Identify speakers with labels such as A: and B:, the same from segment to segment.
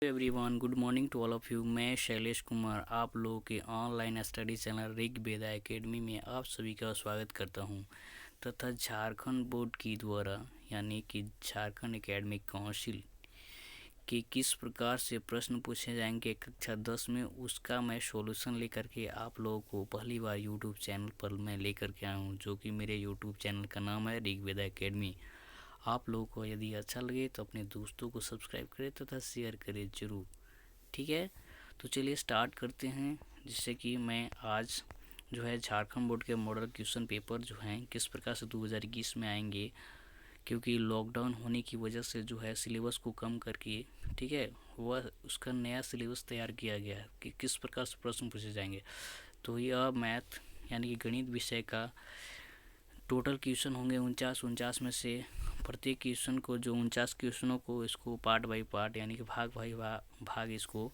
A: Everyone, good morning to all of you. मैं शैलेश कुमार आप लोगों के online study channel Rigveda academy में आप सभी का स्वागत करता हूं तथा झारखंड बोर्ड की द्वारा यानी कि झारखंड एकेडमिक काउंसिल कि किस प्रकार से प्रश्न पूछे जाएंगे कक्षा 10 में, उसका मैं सॉल्यूशन लेकर के आप लोगों को पहली बार यूट्यूब चैनल पर मैं लेकर के आया हूँ, जो कि मेरे यूट्यूब चैनल का नाम है ऋग्वेदा एकेडमी। आप लोगों को यदि अच्छा लगे तो अपने दोस्तों को सब्सक्राइब करें तथा शेयर करें ज़रूर। ठीक है, तो चलिए स्टार्ट करते हैं। जिससे कि मैं आज जो है झारखंड बोर्ड के मॉडल क्वेश्चन पेपर जो हैं किस प्रकार से 2021 में आएंगे, क्योंकि लॉकडाउन होने की वजह से जो है सिलेबस को कम करके, ठीक है, वह उसका नया सिलेबस तैयार किया गया है कि किस प्रकार से प्रश्न पूछे जाएंगे। तो यह मैथ यानी कि गणित विषय का टोटल क्वेश्चन होंगे 49 में से प्रत्येक क्वेश्चन को, जो 49 क्वेश्चनों को, इसको पार्ट बाय पार्ट यानी कि भाग बाई भाग इसको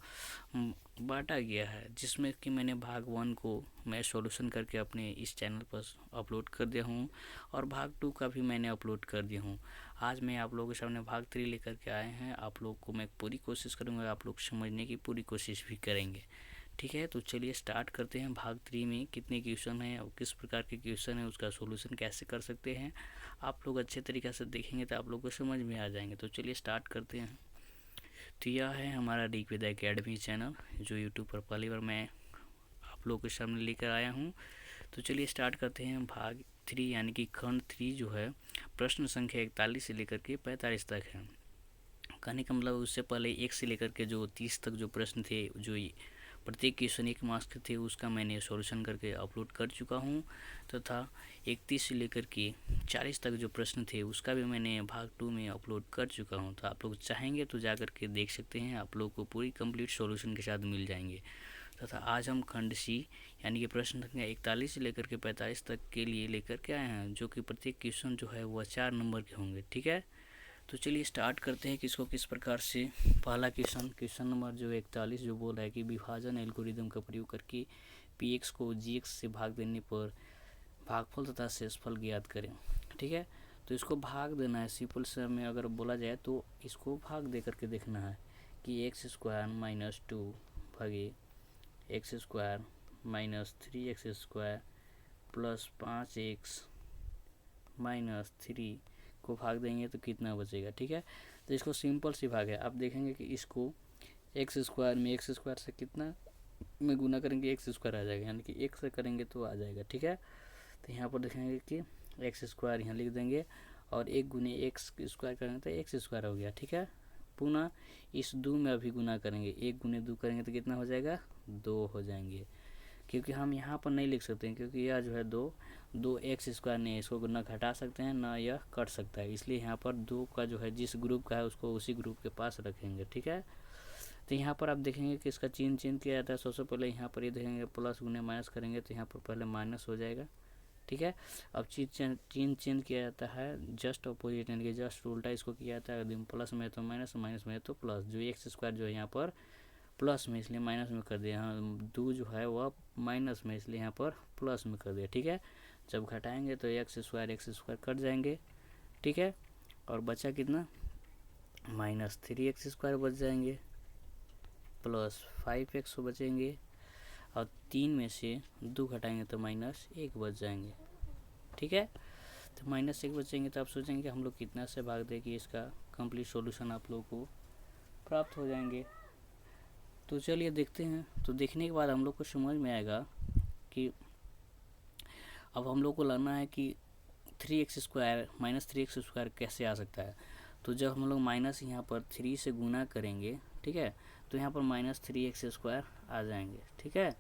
A: बांटा गया है, जिसमें कि मैंने भाग 1 को मैं सॉल्यूशन करके अपने इस चैनल पर अपलोड कर दिया हूँ और भाग 2 का भी मैंने अपलोड कर दिया हूँ। आज मैं आप लोगों के सामने भाग 3 लेकर के आए हैं। आप लोग को मैं पूरी कोशिश करूँगा, आप लोग समझने की पूरी कोशिश भी करेंगे। ठीक है, तो चलिए स्टार्ट करते हैं। भाग 3 में कितने क्वेश्चन हैं और किस प्रकार के क्वेश्चन हैं, उसका सॉल्यूशन कैसे कर सकते हैं, आप लोग अच्छे तरीके से देखेंगे तो आप लोग को समझ में आ जाएंगे। तो चलिए स्टार्ट करते हैं। तो यह है हमारा ऋग्वेदा एकेडमी चैनल, जो यूट्यूब पर पहली बार मैं आप लोगों के सामने लेकर आया हूँ। तो चलिए स्टार्ट करते हैं। भाग 3 यानी कि खंड 3 जो है प्रश्न संख्या 41 से लेकर के 45 तक है। कहने का मतलब उससे पहले 1 से लेकर के जो 30 तक जो प्रश्न थे, जो प्रत्येक क्वेश्चन 1 मार्क्स के थे, उसका मैंने सॉल्यूशन करके अपलोड कर चुका हूँ तथा 31 से लेकर के 40 तक जो प्रश्न थे उसका भी मैंने भाग 2 में अपलोड कर चुका हूँ। तो आप लोग चाहेंगे तो जा कर के देख सकते हैं, आप लोग को पूरी कंप्लीट सॉल्यूशन के साथ मिल जाएंगे। तथा आज हम खंड सी यानी कि प्रश्न संख्या 41 से लेकर के 45 तक के लिए लेकर के आए हैं, जो कि प्रत्येक क्वेश्चन जो है वह 4 नंबर के होंगे। ठीक है, तो चलिए स्टार्ट करते हैं कि इसको किस प्रकार से। पहला क्वेश्चन नंबर जो 41 जो बोल रहा है कि विभाजन एल्गोरिदम का प्रयोग करके px को gx से भाग देने पर भागफल तथा शेषफल ज्ञात करें। ठीक है, तो इसको भाग देना है। सिंपल से में अगर बोला जाए तो इसको भाग दे करके देखना है कि x² - 2 भागे x² - 3x² प्लस 5x - 3 को भाग देंगे तो कितना बचेगा। ठीक है, तो इसको सिंपल सी भाग है। आप देखेंगे कि इसको x² में x² से कितना में गुना करेंगे, x² आ जाएगा, यानी कि 1 से करेंगे तो आ जाएगा। ठीक है, तो यहाँ पर देखेंगे कि x² यहाँ लिख देंगे और 1 गुने x² करेंगे तो x² हो गया। ठीक है, पुनः इस 2 में अभी गुना करेंगे, 1 गुने 2 करेंगे तो कितना हो जाएगा, 2 हो जाएंगे। क्योंकि हम यहाँ पर नहीं लिख सकते हैं, क्योंकि यह जो है 2 x² नहीं है, इसको ना घटा सकते हैं ना यह कट सकता है, इसलिए यहाँ पर 2 का जो है जिस ग्रुप का है उसको उसी ग्रुप के पास रखेंगे। ठीक है, तो यहाँ पर आप देखेंगे कि इसका चिन्ह किया जाता है। सबसे पहले यहाँ पर ये देखेंगे प्लस गुने माइनस करेंगे तो यहाँ पर पहले माइनस हो जाएगा। ठीक है, अब चिन्ह किया जाता है जस्ट अपोजिट, यानी कि जस्ट उल्टा इसको किया जाता है। यदि प्लस में है तो माइनस, माइनस में है तो प्लस। जो x² जो है यहाँ पर प्लस में, इसलिए माइनस में कर दिया। यहाँ 2 जो है वह माइनस में, इसलिए यहाँ पर प्लस में कर दिया। ठीक है, जब घटाएंगे तो x² कट जाएंगे। ठीक है, और बचा कितना, -3x² बच जाएंगे प्लस 5x बचेंगे, और 3 में से 2 घटाएंगे तो -1 बच जाएंगे। ठीक है, तो -1 बचेंगे तो आप सोचेंगे कि हम लोग कितना से भाग दें कि इसका कंप्लीट सॉल्यूशन आप लोगों को प्राप्त हो जाएंगे। तो चलिए देखते हैं। तो देखने के बाद हम लोग को समझ में आएगा कि अब हम लोग को लगना है कि 3x² -3x² कैसे आ सकता है। तो जब हम लोग माइनस यहाँ पर 3 से गुना करेंगे, ठीक है, तो यहाँ पर -3x² आ जाएंगे। ठीक है,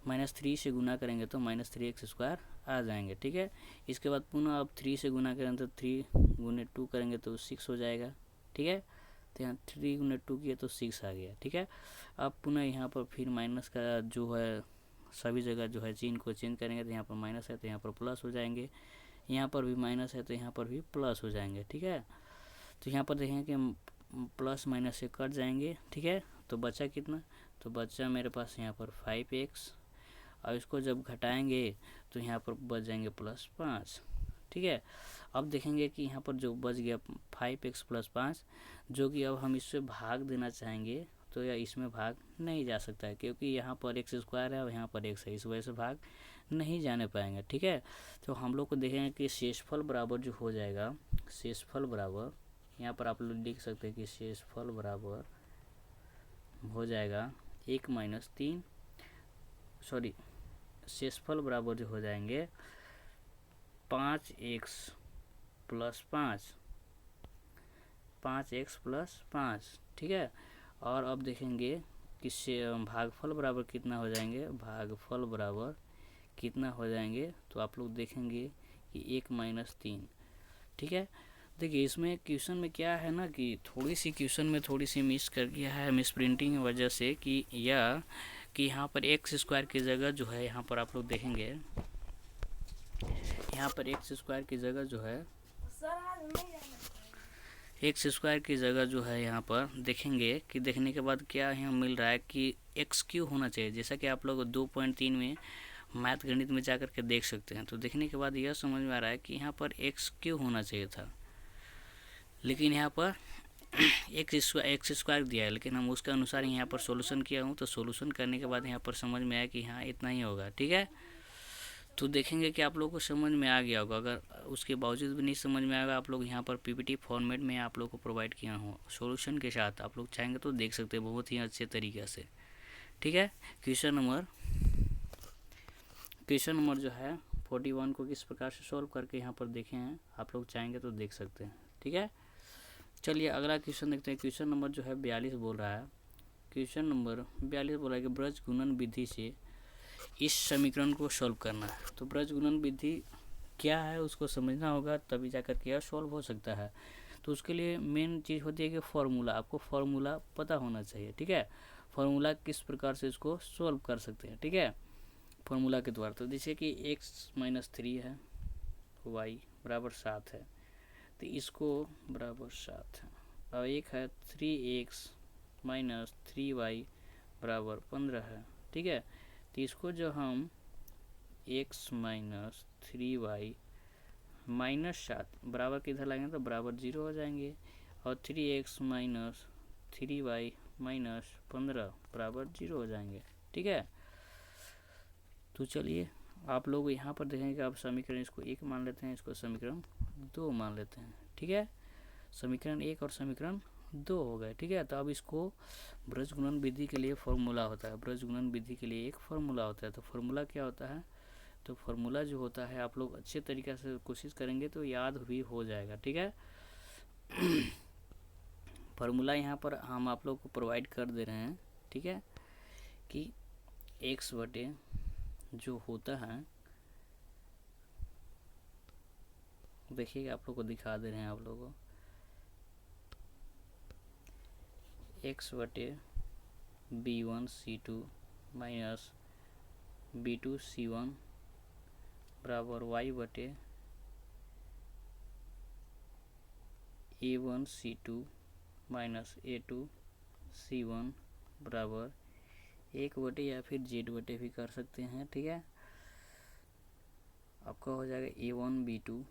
A: -3 से गुना करेंगे तो -3x² आ जाएंगे। ठीक है, इसके बाद पुनः अब 3 से गुना करेंगे तो 3 गुने 2 करेंगे तो 6 हो जाएगा। ठीक है, तो यहाँ 3 गुने 2 किए तो 6 आ गया। ठीक है, अब पुनः यहाँ पर फिर माइनस का जो है सभी जगह जो है चिन्ह को चेंज करेंगे तो यहाँ पर माइनस है तो यहाँ पर प्लस हो जाएंगे, यहाँ पर भी माइनस है तो यहाँ पर भी प्लस हो जाएंगे। ठीक है, तो यहाँ पर देखेंगे कि प्लस माइनस से कट जाएंगे। ठीक है, तो बचा कितना, तो बचा मेरे पास यहाँ पर 5x, और इसको जब घटाएंगे तो यहाँ पर बच जाएंगे +5। ठीक है, अब देखेंगे कि यहाँ पर जो बच गया 5x + 5, जो कि अब हम इससे भाग देना चाहेंगे तो यह इसमें भाग नहीं जा सकता है, क्योंकि यहाँ पर एक्स स्क्वायर है और यहाँ पर एक्स है, इस वजह से भाग नहीं जाने पाएंगे। ठीक है, तो हम लोग को देखेंगे कि शेषफल बराबर जो हो जाएगा, शेषफल बराबर यहाँ पर आप लोग लिख सकते हैं कि शेषफल बराबर हो जाएगा 1 माइनस 3, सॉरी शेषफल बराबर जो हो जाएंगे 5x प्लस 5। ठीक है, और अब देखेंगे कि भागफल बराबर कितना हो जाएंगे, भागफल बराबर कितना हो जाएंगे, तो आप लोग देखेंगे कि 1 माइनस 3। ठीक है, देखिए इसमें क्वेश्चन में क्या है ना कि थोड़ी सी क्वेश्चन में थोड़ी सी मिस कर गया है, मिस प्रिंटिंग की वजह से, कि यह कि यहाँ पर एक्स स्क्वायर की जगह जो है, यहाँ पर आप लोग देखेंगे यहाँ पर एक्स स्क्वायर की जगह जो है, एक्स स्क्वायर की जगह जो है यहाँ पर देखेंगे कि देखने के बाद क्या यहाँ मिल रहा है कि एक्स क्यू होना चाहिए, जैसा कि आप लोग 2.3 में मैथ गणित में जाकर के देख सकते हैं। तो देखने के बाद यह समझ में आ रहा है कि यहाँ पर एक्स क्यू होना चाहिए था, लेकिन यहाँ पर एक्स स्क्वायर दिया है, लेकिन हम उसके अनुसार यहाँ पर सॉल्यूशन किया हूँ, तो सॉल्यूशन करने के बाद यहाँ पर समझ में आया कि हाँ इतना ही होगा। ठीक है, तो देखेंगे कि आप लोगों को समझ में आ गया होगा। अगर उसके बावजूद भी नहीं समझ में आएगा, आप लोग यहाँ पर पीपीटी फॉर्मेट में आप लोग को प्रोवाइड किया हूँ सॉल्यूशन के साथ, आप लोग चाहेंगे तो देख सकते हैं बहुत ही अच्छे तरीके से। ठीक है, क्वेश्चन नंबर जो है 41 को किस प्रकार से सॉल्व करके यहाँ पर देखे हैं, आप लोग चाहेंगे तो देख सकते हैं। ठीक है, चलिए अगला क्वेश्चन देखते हैं। क्वेश्चन नंबर जो है 42 बोल रहा है, क्वेश्चन नंबर 42 बोल रहा है कि ब्रज गुणन विधि से इस समीकरण को सॉल्व करना है। तो ब्रज गुणन विधि क्या है उसको समझना होगा, तभी जाकर के यह सॉल्व हो सकता है। तो उसके लिए मेन चीज़ होती है कि फॉर्मूला, आपको फॉर्मूला पता होना चाहिए। ठीक है, फॉर्मूला किस प्रकार से इसको सॉल्व कर सकते हैं। ठीक है, फॉर्मूला के द्वारा, तो जैसे कि x माइनस 3 है, y बराबर 7 है, तो इसको बराबर 7 है, और एक है 3x माइनस 3y बराबर 15 है। ठीक है, तो इसको जो हम x माइनस 3y माइनस 7 बराबर किधर लाएंगे तो बराबर 0 हो जाएंगे, और 3x माइनस 3y माइनस 15 बराबर 0 हो जाएंगे। ठीक है, तो चलिए आप लोग यहाँ पर देखेंगे कि आप समीकरण इसको 1 मान लेते हैं, इसको समीकरण 2 मान लेते हैं। ठीक है, समीकरण 1 और समीकरण 2 हो गए। ठीक है, तो अब इसको ब्रज गुणन विधि के लिए फॉर्मूला होता है, ब्रज गुणन विधि के लिए एक फॉर्मूला होता है। तो फॉर्मूला क्या होता है, तो फॉर्मूला जो होता है आप लोग अच्छे तरीके से कोशिश करेंगे तो याद भी हो जाएगा। ठीक है, फॉर्मूला यहाँ पर हम आप लोग को प्रोवाइड कर दे रहे हैं। ठीक है, कि x बटे जो होता है, देखिए आप लोग को दिखा दे रहे हैं, आप लोगों को x बटे b1c2 माइनस b2c1 बराबर y बटे a1c2 माइनस a2c1 बराबर 1 बटे या फिर z बटे भी कर सकते हैं। ठीक है, आपका हो जाएगा a1b2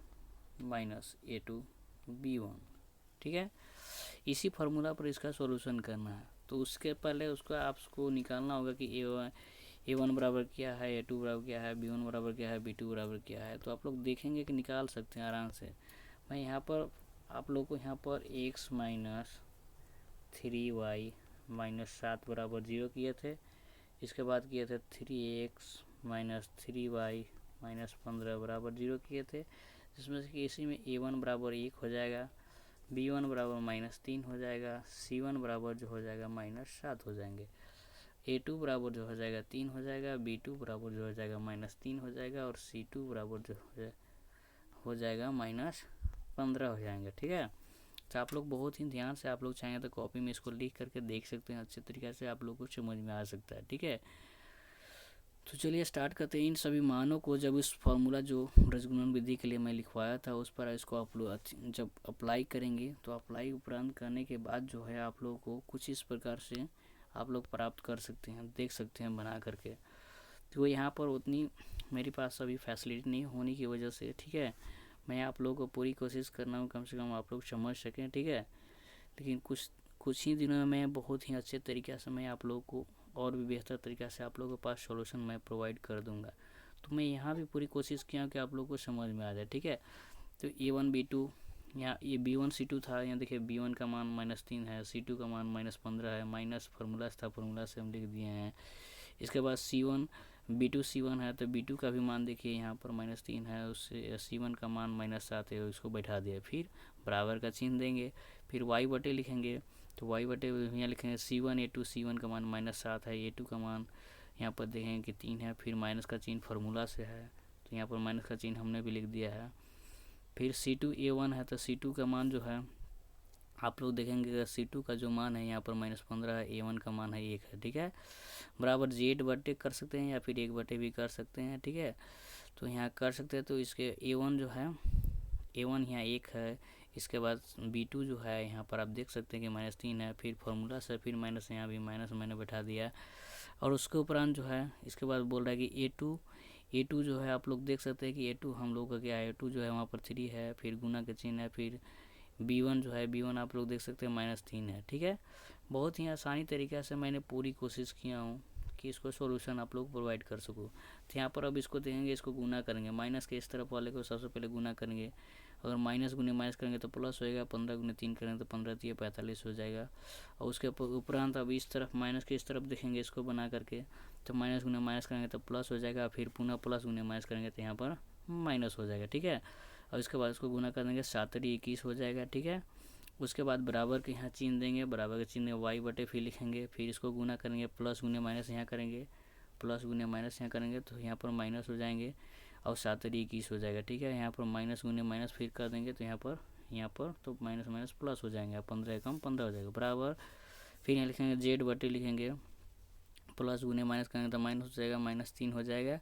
A: माइनस a2b1। ठीक है, इसी फार्मूला पर इसका सॉल्यूशन करना है। तो उसके पहले आपको निकालना होगा कि a1 बराबर क्या है, a2 बराबर क्या है, b1 बराबर क्या है, b2 बराबर क्या है। तो आप लोग देखेंगे कि निकाल सकते हैं आराम से। मैं यहाँ पर आप लोग को यहाँ पर x माइनस 3y माइनस 7 बराबर 0 किए थे, इसके बाद किए थे 3x माइनस 3y माइनस 15 बराबर 0 किए थे, जिसमें से कि इसी में a1 बराबर 1 हो जाएगा, b1 बराबर माइनस 3 हो जाएगा, c1 बराबर जो हो जाएगा माइनस 7 हो जाएंगे, a2 बराबर जो हो जाएगा 3 हो जाएगा, b2 बराबर जो हो जाएगा माइनस 3 हो जाएगा, और c2 बराबर जो हो जाएगा माइनस 15 हो जाएंगे। ठीक है, तो आप लोग बहुत ही ध्यान से, आप लोग चाहेंगे तो कॉपी में इसको लिख करके देख सकते हैं, अच्छे तरीके से आप लोग को समझ में आ सकता है। ठीक है, तो चलिए स्टार्ट करते हैं। इन सभी मानों को जब इस फॉर्मूला जो ब्रजगुणन विधि के लिए मैं लिखवाया था उस पर इसको आप लोग जब अप्लाई करेंगे, तो अप्लाई उपरांत करने के बाद जो है आप लोगों को कुछ इस प्रकार से आप लोग प्राप्त कर सकते हैं, देख सकते हैं बना करके। तो यहाँ पर उतनी मेरे पास अभी फैसिलिटी नहीं होने की वजह से, ठीक है, मैं आप लोगों को पूरी कोशिश कर रहा हूँ कम से कम आप लोग समझ सकें। ठीक है, लेकिन कुछ ही दिनों में बहुत ही अच्छे तरीक़े से मैं आप लोगों को और भी बेहतर तरीक़े से आप लोगों के पास सॉल्यूशन मैं प्रोवाइड कर दूंगा। तो मैं यहाँ भी पूरी कोशिश किया हूँ कि आप लोगों को समझ में आ जाए, ठीक है। तो A1 B2, यहाँ ये B1 C2 था, यहाँ देखिए B1 का मान -3 है, C2 का मान -15 है, माइनस फार्मूला था, फार्मूला से हम लिख दिए हैं। इसके बाद C1 B2 C1 है, तो B2 का भी मान देखिए यहाँ पर -3 है, उससे C1 का मान -7 है, उसको बैठा दिया। फिर बराबर का चिन्ह देंगे, फिर y बटे लिखेंगे, तो y बटे यहाँ लिखेंगे C1 A2, C1 का मान -7 है, A2 का मान यहाँ पर देखेंगे कि 3 है, फिर माइनस का चिन्ह फार्मूला से है, तो यहाँ पर माइनस का चिन्ह हमने भी लिख दिया है। फिर C2 A1 है, तो C2 का मान जो है आप लोग देखेंगे C2 का जो मान है यहाँ पर -15 है, A1 का मान है 1 है, ठीक है। बराबर Z बटे कर सकते हैं या फिर 1 बटे भी कर सकते हैं, ठीक है। तो यहाँ कर सकते हैं, तो इसके A1 जो है A1 यहाँ 1 है। इसके बाद B2 जो है यहाँ पर आप देख सकते हैं कि -3 है, फिर फार्मूला से फिर माइनस, यहाँ भी माइनस मैंने बैठा दिया। और उसके उपरांत जो है इसके बाद बोल रहा है कि A2 जो है आप लोग देख सकते हैं कि A2 हम लोग का क्या है, A2 जो है वहाँ पर 3 है, फिर गुना के चिन्ह है, फिर B1 जो है B1 आप लोग देख सकते हैं -3 है, ठीक है। बहुत ही आसानी तरीक़े से मैंने पूरी कोशिश किया हूँ कि इसको सॉल्यूशन आप लोग प्रोवाइड कर सकूँ। तो यहाँ पर अब इसको देखेंगे, इसको गुना करेंगे, माइनस के इस तरफ वाले को सबसे पहले गुना करेंगे। अगर माइनस गुने माइनस करेंगे तो प्लस होएगा, 15 गुने 3 करेंगे तो 15 3 45 हो जाएगा। और उसके उपरांत अब इस तरफ माइनस के इस तरफ देखेंगे इसको बना करके, तो माइनस गुने माइनस करेंगे तो प्लस हो जाएगा, फिर पुनः प्लस गुने माइनस करेंगे तो यहाँ पर माइनस हो जाएगा, ठीक है। और इसके बाद इसको गुना कर देंगे, 7 21 हो जाएगा, ठीक है। उसके बाद बराबर के यहाँ चिन्ह देंगे, बराबर के चिन्ह y बटे फिर लिखेंगे, फिर इसको गुना करेंगे, प्लस गुने माइनस यहाँ करेंगे, प्लस गुने माइनस यहाँ करेंगे तो यहाँ पर माइनस हो जाएंगे, और 7 21 हो जाएगा, ठीक है। यहाँ पर माइनस गुने माइनस फिर कर देंगे तो यहाँ पर तो माइनस माइनस प्लस हो जाएंगे, 15 कम 15 हो जाएगा, बराबर। फिर यहाँ लिखेंगे Z बटे लिखेंगे, प्लस गुने माइनस करेंगे तो माइनस हो जाएगा, -3 हो जाएगा,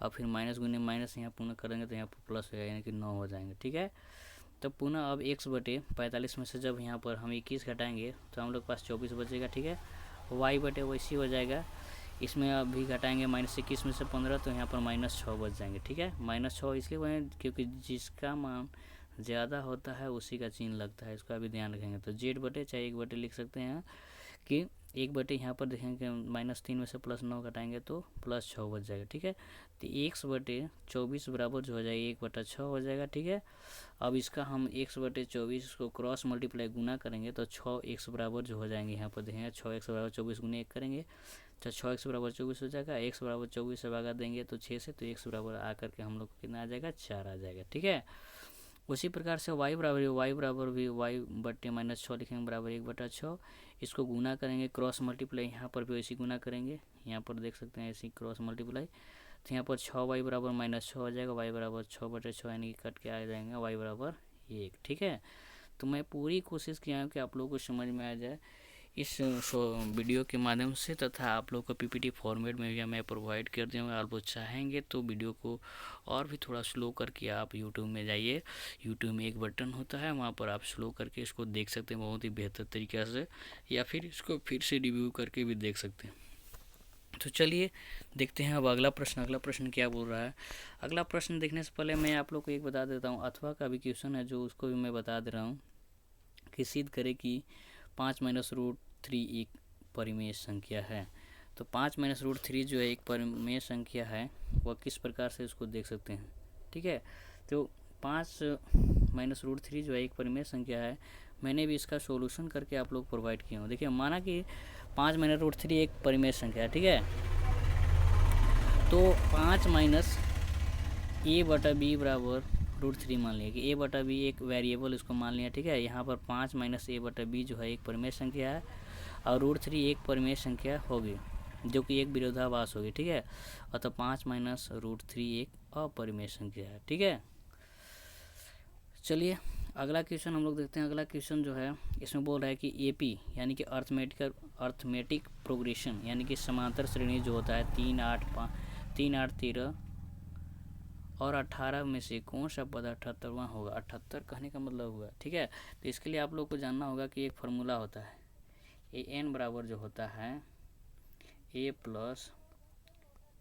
A: और फिर माइनस गुने माइनस यहाँ पुनः करेंगे तो यहाँ पर प्लस हो जाएगा, यानी कि 9 हो जाएंगे, ठीक है। तो पुनः अब x बटे 45 में से जब यहाँ पर हम 21 घटाएंगे तो हम लोग पास 24 बचेगा, ठीक है। y बटे वैसी हो जाएगा, इसमें अभी घटाएंगे -21 में से 15, तो यहाँ पर -6 बच जाएंगे, ठीक है। -6 इसलिए बने क्योंकि जिसका मान ज़्यादा होता है उसी का चिन्ह लगता है, इसका भी ध्यान रखेंगे। तो Z बटे चाहे 1 बटे लिख सकते हैं कि 1 बटे यहाँ पर देखेंगे -3 में से +9 घटाएंगे तो +6 बच जाएगा, ठीक है। तो x बटे 24 बराबर जो हो जाएगा 1/6 हो जाएगा, ठीक है। अब इसका हम x बटे 24 को क्रॉस मल्टीप्लाई गुना करेंगे तो 6x बराबर जो हो जाएंगे, यहाँ पर देखेंगे 6x बराबर 24 गुने 1 करेंगे तो 6x बराबर 24 हो जाएगा। x बराबर 24 से भागा देंगे तो 6 से, तो x बराबर आकर के हम लोग को कितना आ जाएगा, 4 आ जाएगा, ठीक है। उसी प्रकार से y बराबर भी y बटे -6 लिखेंगे, बराबर 1/6। इसको गुना करेंगे, क्रॉस मल्टीप्लाई यहाँ पर भी ऐसी गुना करेंगे, यहाँ पर देख सकते हैं ऐसी क्रॉस मल्टीप्लाई, तो यहाँ पर 6y बराबर -6 हो जाएगा, y बराबर 6/6 यानी कि कट के आ जाएगा y बराबर 1, ठीक है। तो मैं पूरी कोशिश किया हूँ कि आप लोगों को समझ में आ जाए इस वीडियो के माध्यम से, तथा आप लोग को PPT फॉर्मेट में भी मैं प्रोवाइड कर दूँगा। आप लोग चाहेंगे तो वीडियो को और भी थोड़ा स्लो करके आप YouTube में जाइए, YouTube में एक बटन होता है, वहाँ पर आप स्लो करके इसको देख सकते हैं बहुत ही बेहतर तरीक़े से, या फिर इसको फिर से रिव्यू करके भी देख सकते हैं। तो चलिए देखते हैं अब अगला प्रश्न क्या बोल रहा है। अगला प्रश्न देखने से पहले मैं आप लोग को एक बता देता हूँ, अथवा का भी क्वेश्चन है जो उसको भी मैं बता दे रहा हूँ कि सिद्ध करे कि 5 - √3 एक परिमेय संख्या है। तो 5 - √3 जो है एक परिमेय संख्या है, वह किस प्रकार से उसको देख सकते हैं, ठीक है। तो 5 - √3 जो है एक परिमेय संख्या है, मैंने भी इसका सॉल्यूशन करके आप लोग प्रोवाइड किया हूँ। देखिए माना कि 5 - √3 एक परिमेय संख्या है, ठीक है। तो 5 - a/b बराबर √3 मान लिया कि a/b एक वेरिएबल इसको मान लिया, ठीक है। यहाँ पर 5 - a/b जो है एक परिमेय संख्या है, और √3 एक परिमेय संख्या होगी जो कि एक विरोधाभास होगी, ठीक है। अतः 5 - √3 एक अपरिमेय संख्या है, ठीक है। चलिए अगला क्वेश्चन हम लोग देखते हैं। अगला क्वेश्चन जो है इसमें बोल रहा है कि AP यानी कि अर्थमेटिक प्रोग्रेशन यानी कि समांतर श्रेणी जो होता है 3 8 13 और 18 में से कौन सा पद 78वां होगा। 78 कहने का मतलब हुआ, ठीक है। तो इसके लिए आप लोग को जानना होगा कि एक फार्मूला होता है, AN बराबर जो होता है A +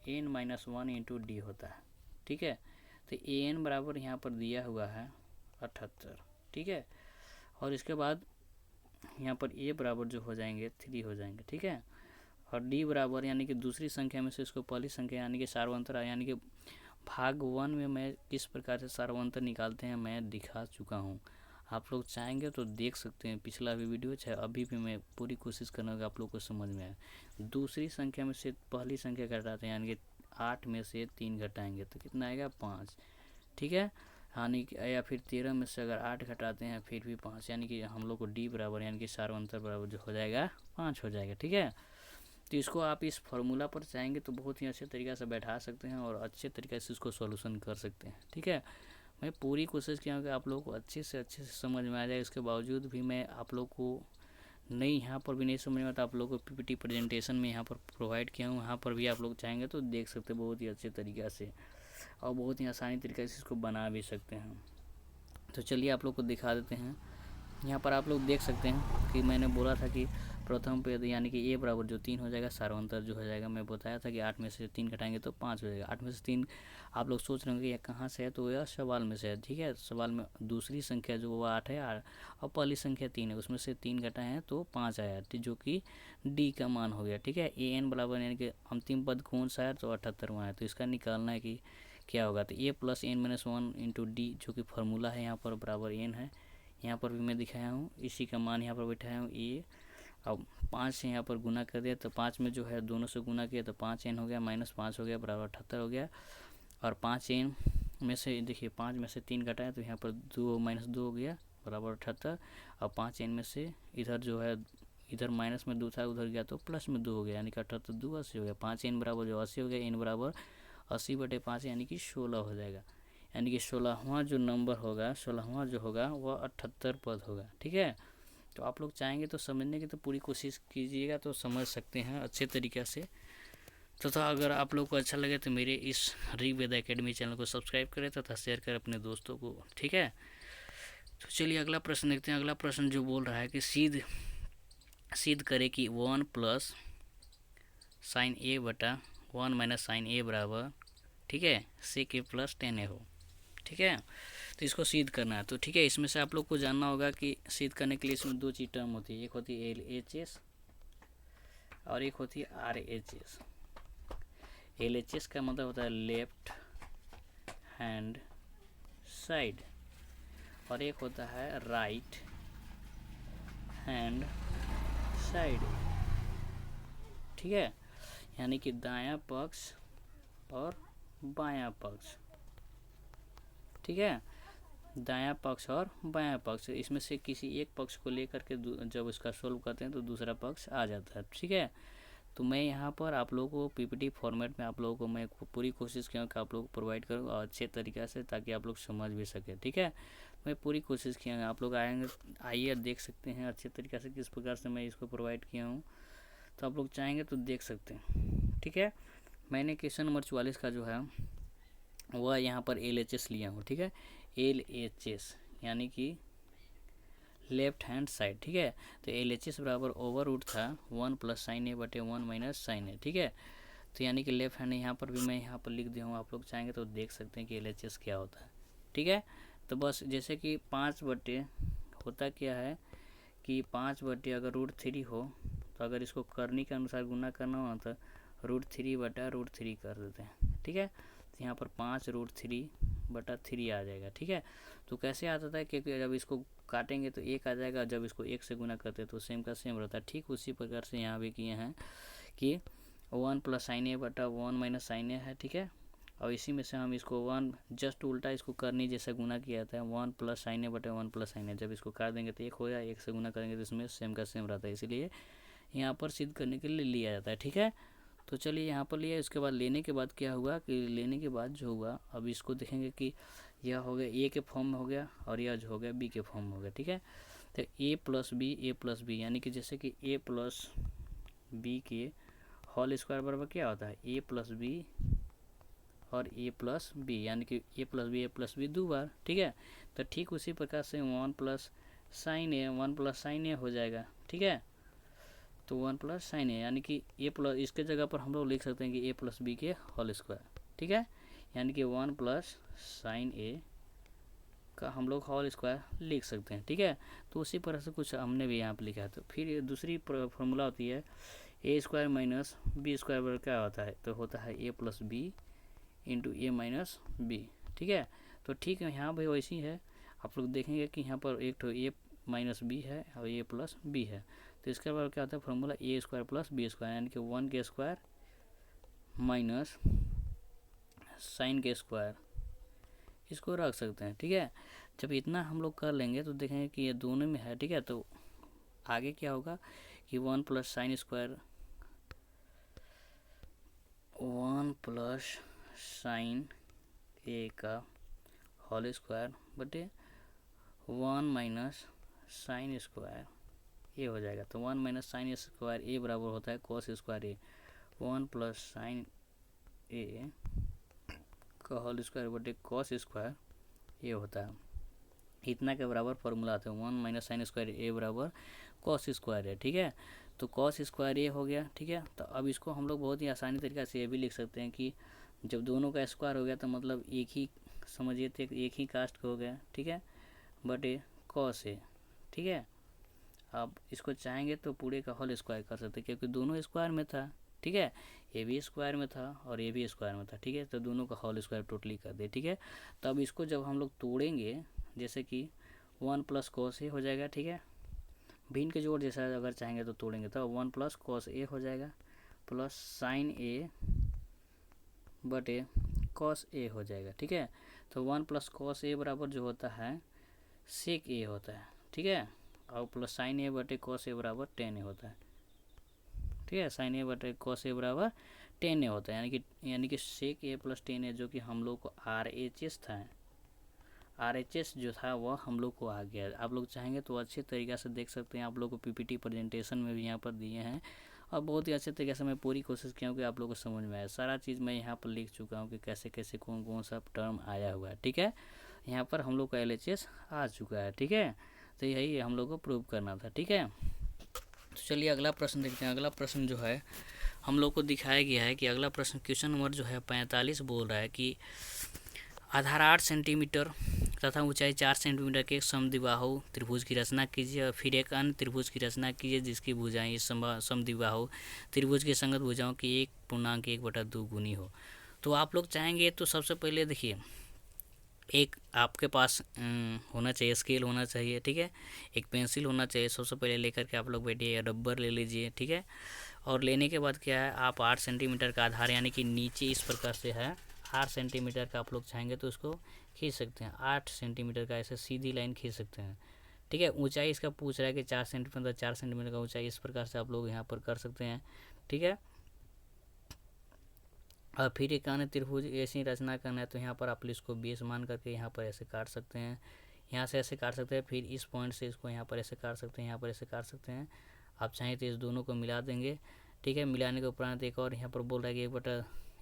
A: N - 1 × D होता है, ठीक है। तो AN बराबर यहाँ पर दिया हुआ है 78, ठीक है। और इसके बाद यहाँ पर ए बराबर जो हो जाएंगे 3 हो जाएंगे, ठीक है। और डी बराबर यानी कि दूसरी संख्या में से इसको पहली संख्या यानी कि सार्वंतर यानी कि भाग 1 में मैं किस प्रकार से सार्वंतर निकालते हैं मैं दिखा चुका हूँ। आप लोग चाहेंगे तो देख सकते हैं, पिछला भी वीडियो है, अभी भी मैं पूरी कोशिश करूँगा कि आप लोग को समझ में आए। दूसरी संख्या में से पहली संख्या घटाते हैं यानी कि 8 में से 3 घटाएंगे तो कितना आएगा 5, ठीक है। यानी कि या फिर 13 में से अगर 8 घटाते हैं फिर भी 5, यानी कि हम लोग को डी बराबर यानी कि सार्वंतर बराबर जो हो जाएगा 5 हो जाएगा, ठीक है। तो इसको आप इस फॉर्मूला पर चाहेंगे तो बहुत ही अच्छे तरीक़े से बैठा सकते हैं और अच्छे तरीके से इसको सॉल्यूशन कर सकते हैं, ठीक है। मैं पूरी कोशिश किया कि आप लोगों को अच्छे से समझ में आ जाए। इसके बावजूद भी मैं आप लोग को नहीं यहाँ पर भी नहीं समझ में आता, आप लोग को पीपीटी प्रेजेंटेशन में यहाँ पर प्रोवाइड किया हूँ, वहाँ पर भी आप लोग चाहेंगे तो देख सकते हैं बहुत ही अच्छे तरीक़े से और बहुत ही आसानी तरीके से इसको बना भी सकते हैं। तो चलिए आप लोग को दिखा देते हैं। यहाँ पर आप लोग देख सकते हैं कि मैंने बोला था कि प्रथम पद यानी कि ए बराबर जो 3 हो जाएगा, सार्वंतर जो हो जाएगा, मैं बताया था कि 8 में से 3 घटाएंगे तो 5 हो जाएगा। 8 में से 3 आप लोग सोच रहे होंगे यह कहाँ से है, तो यह सवाल में से है, ठीक है। सवाल में दूसरी संख्या जो वो 8 है और पहली संख्या 3 है, उसमें से 3 घटाए हैं तो 5 आया, जो कि डी का मान हो गया, ठीक है। ए एन बराबर यानी कि अंतिम पद कौन सा है, तो 78वां है, तो इसका निकालना है कि क्या होगा। तो A plus N minus 1 into D जो कि फार्मूला है यहाँ पर बराबर एन है, यहाँ पर भी मैं दिखाया हूँ, इसी का मान यहाँ पर बैठाया हूँ ए। अब 5 से यहाँ पर गुना कर दिया तो 5 में जो है दोनों से गुना किया तो 5 एन हो गया माइनस 5 हो गया बराबर 78 हो गया। और 5 एन में से देखिए 5 में से 3 घटाया तो यहाँ पर 2 माइनस 2 हो गया बराबर 78। और 5 एन में से इधर जो है इधर माइनस में 2 था उधर गया तो प्लस में 2 हो गया यानी कि 78 2 80 हो गया। 5 एन बराबर जो 80 हो गया, एन बराबर 80/5 यानी कि 16 हो जाएगा। यानी कि 16वां जो नंबर होगा 16वां जो होगा वह 78 पद होगा, ठीक है। तो आप लोग चाहेंगे तो समझने की तो पूरी कोशिश कीजिएगा तो समझ सकते हैं अच्छे तरीक़े से। तथा अगर आप लोग को अच्छा लगे तो मेरे इस ऋग्वेद एकेडमी चैनल को सब्सक्राइब करें तथा शेयर करें अपने दोस्तों को, ठीक है। तो चलिए अगला प्रश्न देखते हैं। अगला प्रश्न जो बोल रहा है कि सिद्ध करे कि 1 प्लस साइन ए बटा 1 माइनस साइन ए बराबर, ठीक है, सेक ए प्लस 10 हो, ठीक है। तो इसको सिद्ध करना है, तो ठीक है। इसमें से आप लोग को जानना होगा कि सिद्ध करने के लिए इसमें 2 चीज टर्म होती है, एक होती है LHS और एक होती है RHS। LHS का मतलब होता है लेफ्ट हैंड साइड और एक होता है राइट हैंड साइड, ठीक है। यानी कि दायां पक्ष और बायां पक्ष, ठीक है। दायां पक्ष और बायां पक्ष, इसमें से किसी एक पक्ष को लेकर के जब इसका सोल्व करते हैं तो दूसरा पक्ष आ जाता है, ठीक है। तो मैं यहाँ पर आप लोगों को पीपीटी फॉर्मेट में आप लोगों को मैं पूरी कोशिश किया कि आप लोग को प्रोवाइड करूँ और अच्छे तरीक़े से, ताकि आप लोग समझ भी सकें, ठीक है। मैं पूरी कोशिश किया, आप लोग आइए देख सकते हैं अच्छे तरीक़े से किस प्रकार से मैं इसको प्रोवाइड किया हूँ, तो आप लोग चाहेंगे तो देख सकते हैं, ठीक है। मैंने क्वेश्चन नंबर 44 का जो है वह यहाँ पर LHS लिया हूँ, ठीक है। LHS यानी कि लेफ्ट हैंड साइड, ठीक है। तो LHS बराबर ओवर रूट था 1 प्लस साइन ए बटे 1 माइनस साइन ए, ठीक है। तो यानी कि लेफ्ट हैंड यहाँ पर भी मैं यहाँ पर लिख दिया हूँ, आप लोग चाहेंगे तो देख सकते हैं कि LHS क्या होता है, ठीक है। तो बस जैसे कि 5 बटे होता क्या है कि 5 बटे अगर √3 हो तो अगर इसको करनी के अनुसार गुना करना हो तो √3/√3 कर देते हैं, ठीक है। तो यहाँ पर 5√3/3 आ जाएगा, ठीक है। तो कैसे आता था, क्योंकि जब इसको काटेंगे तो 1 आ जाएगा, जब इसको 1 से गुना करते तो सेम का सेम रहता है। ठीक उसी प्रकार से यहाँ भी किए हैं कि 1 प्लस साइन ए बटा 1 माइनस साइन ए है, ठीक है। और इसी में से हम इसको 1 जस्ट उल्टा इसको करनी जैसा गुना किया जाता है, 1 प्लस साइन ए बटे 1 प्लस साइन ए, जब इसको काट देंगे तो 1 हो जाए, 1 से गुना करेंगे तो इसमें सेम का सेम रहता है, इसलिए यहाँ पर सिद्ध करने के लिए लिया जाता है, ठीक है। तो चलिए यहाँ पर लिया, इसके बाद लेने के बाद क्या हुआ कि लेने के बाद जो हुआ अब इसको देखेंगे कि यह हो गया ए के फॉर्म में हो गया और यह जो हो गया बी के फॉर्म में हो गया, ठीक है। तो ए प्लस बी यानी कि जैसे कि ए प्लस बी के होल स्क्वायर बराबर क्या होता है ए प्लस बी और ए प्लस बी, यानी कि ए प्लस बी 2 बार, ठीक है। तो ठीक उसी प्रकार से 1 प्लस साइन ए हो जाएगा, ठीक है। तो 1 प्लस साइन ए यानी कि ए प्लस, इसके जगह पर हम लोग लिख सकते हैं कि ए प्लस बी के होल स्क्वायर, ठीक है। यानी कि 1 प्लस साइन ए का हम लोग होल स्क्वायर लिख सकते हैं, ठीक है। तो उसी तरह से कुछ हमने भी यहाँ पर लिखा है। तो फिर दूसरी फॉर्मूला होती है ए स्क्वायर माइनस बी स्क्वायर बराबर क्या होता है, तो होता है ए प्लस बी इंटू ए माइनस बी, ठीक है। तो ठीक है, यहाँ भी वैसी है। आप लोग देखेंगे कि यहाँ पर एक तो ए माइनस बी है और ए प्लस बी है। तो इसके बाद क्या होता है फॉर्मूला ए स्क्वायर प्लस बी स्क्वायर, यानी कि 1 के स्क्वायर माइनस साइन के स्क्वायर, इसको रख सकते हैं, ठीक है। जब इतना हम लोग कर लेंगे तो देखेंगे कि ये दोनों में है, ठीक है। तो आगे क्या होगा कि 1 plus sine square, 1 plus sine A का होल स्क्वायर बटे 1 माइनस साइन स्क्वायर ए हो जाएगा। तो 1 माइनस साइन स्क्वायर ए बराबर होता है cos square A, 1 plus sine A का होल स्क्वायर बटे कॉस स्क्वायर ए होता है। इतना के बराबर फॉर्मूला आता है 1 माइनस साइन स्क्वायर ए बराबर कॉस स्क्वायर है, ठीक है। तो कॉस स्क्वायर ए हो गया, ठीक है। तो अब इसको हम लोग बहुत ही आसानी तरीके से ये भी लिख सकते हैं कि जब दोनों का स्क्वायर हो गया तो मतलब एक ही, समझिए तो एक ही कास्ट का हो गया, ठीक है, बटे कॉस ए, ठीक है। अब इसको चाहेंगे तो पूरे का होल स्क्वायर कर सकते हैं क्योंकि दोनों स्क्वायर में था, ठीक है। ए भी स्क्वायर में था और ए भी स्क्वायर में था, ठीक है। तो दोनों का होल स्क्वायर टोटली कर दे, ठीक है। तो अब इसको जब हम लोग तोड़ेंगे, जैसे कि 1 प्लस कॉस ए हो जाएगा, ठीक है। भिन्न के जोड़ जैसा अगर चाहेंगे तो तोड़ेंगे तो 1 प्लस कॉस ए हो जाएगा प्लस साइन ए बटे कॉस ए हो जाएगा, ठीक है। तो 1 प्लस कॉस ए बराबर जो होता है सेक ए होता है, ठीक है। और प्लस साइन ए बटे कॉस ए बराबर टेन ए होता है, ठीक है। साइन ए बटे कॉस ए बराबर टेन ए होता है, यानी कि सेक ए प्लस टेन ए, जो कि हम लोग को RHS था, RHS जो था वह हम लोग को आ गया। आप लोग चाहेंगे तो अच्छे तरीक़े से देख सकते हैं, आप लोग को PPT प्रेजेंटेशन में भी यहाँ पर दिए हैं और बहुत ही अच्छे तरीके से मैं पूरी कोशिश किया हूँ कि आप लोग को समझ में आए। सारा चीज़ मैं यहाँ पर लिख चुका हूँ कि कैसे कैसे कौन कौन सा टर्म आया हुआ है, ठीक है। यहाँ पर हम लोग का LHS आ चुका है, ठीक है। तो यही हम लोग को प्रूव करना था, ठीक है। तो चलिए अगला प्रश्न देखते हैं। अगला प्रश्न जो है हम लोग को दिखाया गया है कि अगला प्रश्न क्वेश्चन नंबर जो है 45 बोल रहा है कि आधार 8 सेंटीमीटर तथा ऊंचाई 4 सेंटीमीटर के एक समद्विबाहु त्रिभुज की रचना कीजिए और फिर एक अन्य त्रिभुज की रचना कीजिए जिसकी भुजाएं इस समद्विबाहु त्रिभुज की संगत भुजाओं की 1.1/2 गुनी हो। तो आप लोग चाहेंगे तो सबसे पहले देखिए, एक आपके पास होना चाहिए, स्केल होना चाहिए, ठीक है। एक पेंसिल होना चाहिए। सबसे पहले लेकर के आप लोग बैठिए, रबर ले लीजिए, ठीक है। और लेने के बाद क्या है, आप 8 सेंटीमीटर का आधार यानी कि नीचे इस प्रकार से है 8 सेंटीमीटर का आप लोग चाहेंगे तो उसको खींच सकते हैं। 8 सेंटीमीटर का ऐसे सीधी लाइन खींच सकते हैं, ठीक है। ऊंचाई इसका पूछ रहा है कि 4 सेंटीमीटर, 4 सेंटीमीटर का ऊंचाई, इस प्रकार से आप लोग यहाँ पर कर सकते हैं, ठीक है। और फिर एक अन्य त्रिभुज ऐसी रचना करना है तो यहाँ पर आप इसको बेस मान करके यहाँ पर ऐसे काट सकते हैं, यहाँ से ऐसे काट सकते हैं। फिर इस पॉइंट से इसको यहाँ पर ऐसे काट सकते हैं, यहाँ पर ऐसे काट सकते हैं। आप चाहें तो इस दोनों को मिला देंगे, ठीक है। मिलाने के उपरांत एक और यहाँ पर बोल रहा है कि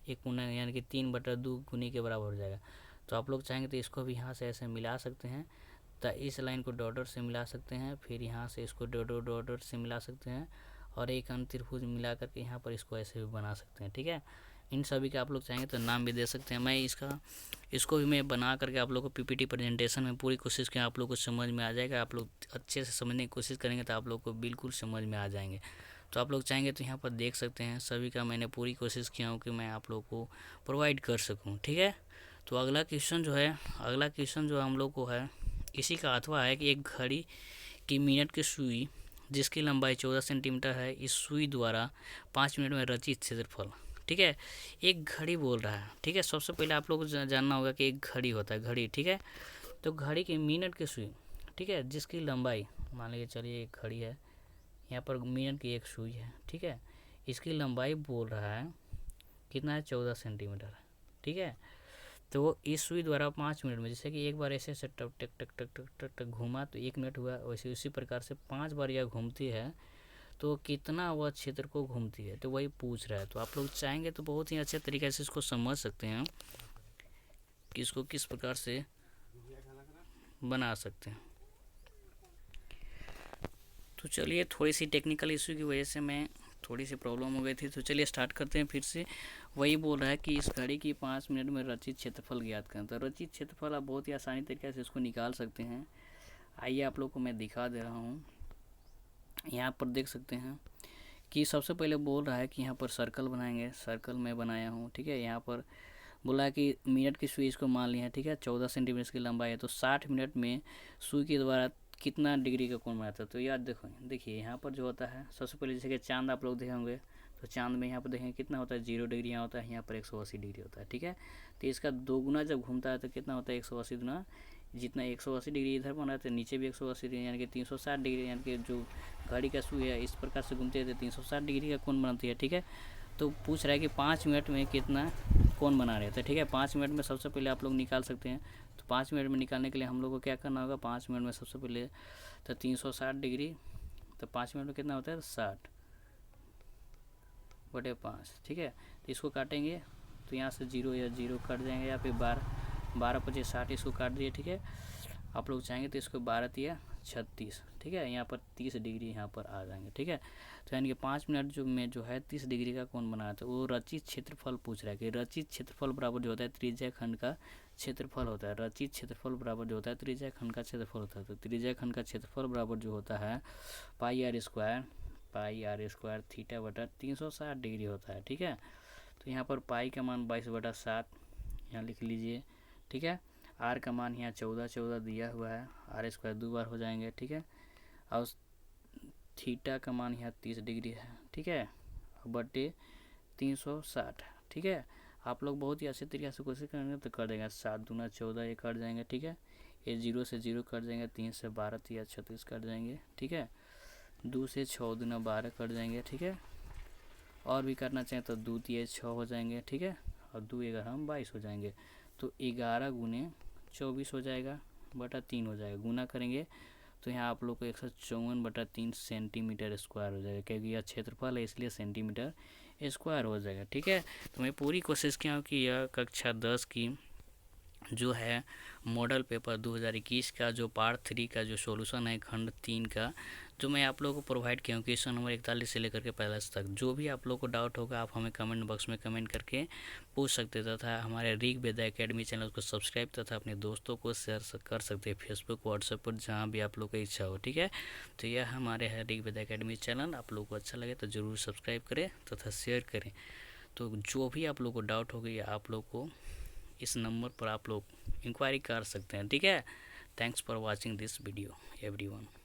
A: 1/1 यानी कि 3/2 गुनी के बराबर हो जाएगा। तो आप लोग चाहेंगे तो इसको भी यहाँ से ऐसे मिला सकते हैं। तो इस लाइन को डॉटर से मिला सकते हैं, फिर यहाँ से इसको डॉटर से मिला सकते हैं और एक अन्य त्रिभुज मिला करके यहाँ पर इसको ऐसे भी बना सकते हैं, ठीक है। इन सभी के आप लोग चाहेंगे तो नाम भी दे सकते हैं। मैं इसको भी मैं बना करके आप लोग को PPT प्रेजेंटेशन में पूरी कोशिश की, आप लोग को समझ में आ जाएगा। आप लोग अच्छे से समझने की कोशिश करेंगे तो आप लोग को बिल्कुल समझ में आ जाएंगे। तो आप लोग चाहेंगे तो यहाँ पर देख सकते हैं, सभी का मैंने पूरी कोशिश किया हूँ कि मैं आप लोग को प्रोवाइड कर सकूँ, ठीक है। तो अगला क्वेश्चन जो हम लोग को है, इसी का अथवा है कि एक घड़ी की मिनट की सुई जिसकी लंबाई 14 सेंटीमीटर है, इस सुई द्वारा 5 मिनट में रचित क्षेत्रफल, ठीक है। एक घड़ी बोल रहा है, ठीक है। सबसे पहले आप लोग को जानना होगा कि एक घड़ी होता है, घड़ी, ठीक है। तो घड़ी की मिनट की सुई, ठीक है, जिसकी लंबाई, मान लीजिए चलिए एक घड़ी है, यहाँ पर मिनट की एक सुई है, ठीक है। इसकी लंबाई बोल रहा है कितना है, 14 सेंटीमीटर, ठीक है। तो वो इस सुई द्वारा 5 मिनट में, जैसे कि एक बार ऐसे टक टक टक टक टक टक टक घूमा तो 1 मिनट हुआ, वैसे उसी प्रकार से 5 बार यह घूमती है तो कितना वह क्षेत्र को घूमती है, तो वही पूछ रहा है। तो आप लोग चाहेंगे तो बहुत ही अच्छे तरीके से इसको समझ सकते हैं कि इसको किस प्रकार से बना सकते हैं। तो चलिए, थोड़ी सी टेक्निकल इशू की वजह से मैं थोड़ी सी प्रॉब्लम हो गई थी। तो चलिए स्टार्ट करते हैं फिर से। वही बोल रहा है कि इस घड़ी की 5 मिनट में रचित क्षेत्रफल ज्ञात करें। तो रचित क्षेत्रफल आप बहुत ही आसानी तरीके से इसको निकाल सकते हैं। आइए आप लोग को मैं दिखा दे रहा हूँ। यहाँ पर देख सकते हैं कि सबसे पहले बोल रहा है कि यहाँ पर सर्कल बनाएंगे। सर्कल मैं बनाया हूँ, ठीक है। यहाँ पर बोला है कि मिनट की सुई इसको मान लिया है, ठीक है। 14 सेंटीमीटर की लंबाई है। तो 60 मिनट में सुई के द्वारा कितना डिग्री का कोण बनाता है। तो यार देखिए यहाँ पर जो होता है, सबसे पहले जैसे कि चांद आप लोग देखे होंगे, तो चांद में यहाँ पर देखेंगे कितना होता है, 0 डिग्री यहाँ होता है, यहाँ पर 180 डिग्री होता है, ठीक है। तो इसका 2 गुना जब घूमता है तो कितना होता है, 180 गुना। जितना 180 डिग्री इधर बना है तो नीचे भी 180 डिग्री, यानी कि 360 डिग्री, यानी कि जो घड़ी का सुई है इस प्रकार से घूमते हैं तो 360 डिग्री का कोण बनाती है, ठीक है। तो पूछ रहा है कि 5 मिनट में कितना कोण बना रहे थे, ठीक है। 5 मिनट में सबसे पहले आप लोग निकाल सकते हैं। तो 5 मिनट में निकालने के लिए हम लोग को क्या करना होगा, 5 मिनट में सबसे पहले तो 360 डिग्री, तो 5 मिनट में कितना होता है, 60/5, ठीक है। तो इसको काटेंगे तो यहाँ से 0 या 0 कट जाएंगे, या फिर 12×5=60 इसको काट दिए, ठीक है। आप लोग चाहेंगे तो इसको 12×3=36, ठीक है। यहाँ पर 30 डिग्री यहाँ पर आ जाएंगे, ठीक है। तो यानी कि 5 मिनट जो है 30 डिग्री का कोण बनाया था। वो रचित क्षेत्रफल पूछ रहा है कि रचित क्षेत्रफल बराबर जो होता है त्रिज्या खंड का क्षेत्रफल होता है। रचित क्षेत्रफल बराबर जो होता है त्रिज्या खंड का क्षेत्रफल होता है। तो त्रिज्या खंड का क्षेत्रफल बराबर जो होता है पाई r² थीटा/360 डिग्री होता है, ठीक है। तो यहाँ पर पाई का मान 22/7 यहाँ लिख लीजिए, ठीक है। आर का मान यहाँ 14 दिया हुआ है, r² 2 बार हो जाएंगे, ठीक है। और थीटा का मान यहाँ 30 डिग्री है, ठीक है, बटे 360, ठीक है। आप लोग बहुत ही अच्छे तरीके से कोशिश करेंगे तो कर देंगे। 7×2=14 ये कट जाएंगे, ठीक है। ये 0 से 0 कट जाएंगे, 3 से 12×3=36 कट जाएंगे, ठीक है। 2 से 6×2=12 कट जाएंगे, ठीक है। और भी करना चाहें तो 2×3=6 हो जाएंगे, ठीक है। और 2×11=22 हो जाएंगे। तो 11×24 हो जाएगा, बटा 3 हो जाएगा। गुना करेंगे तो यहाँ आप लोग को 154/3 सेंटीमीटर स्क्वायर हो जाएगा, क्योंकि यह क्षेत्रफल है इसलिए सेंटीमीटर स्क्वायर हो जाएगा, ठीक है। तो मैं पूरी कोशिश किया हूँ कि यह कक्षा 10 की जो है मॉडल पेपर 2021 का जो पार्ट 3 का जो सॉल्यूशन है खंड 3 का, जो मैं आप लोगों को प्रोवाइड किया हूँ क्वेश्चन नंबर 41 से लेकर के 45 तक। जो भी आप लोग को डाउट होगा आप हमें कमेंट बॉक्स में कमेंट करके पूछ सकते, तथा हमारे ऋग्वेदा एकेडमी चैनल को सब्सक्राइब तथा अपने दोस्तों को शेयर कर सकते हैं फेसबुक व्हाट्सएप पर, जहाँ भी आप लोग की इच्छा हो, ठीक है। तो यह हमारे है ऋग्वेदा एकेडमी चैनल। आप लोग को अच्छा लगे तो ज़रूर सब्सक्राइब करें तथा शेयर करें। तो जो भी आप लोग को डाउट होगी आप लोग को इस नंबर पर आप लोग इंक्वायरी कर सकते हैं, ठीक है। Thanks for watching this video everyone.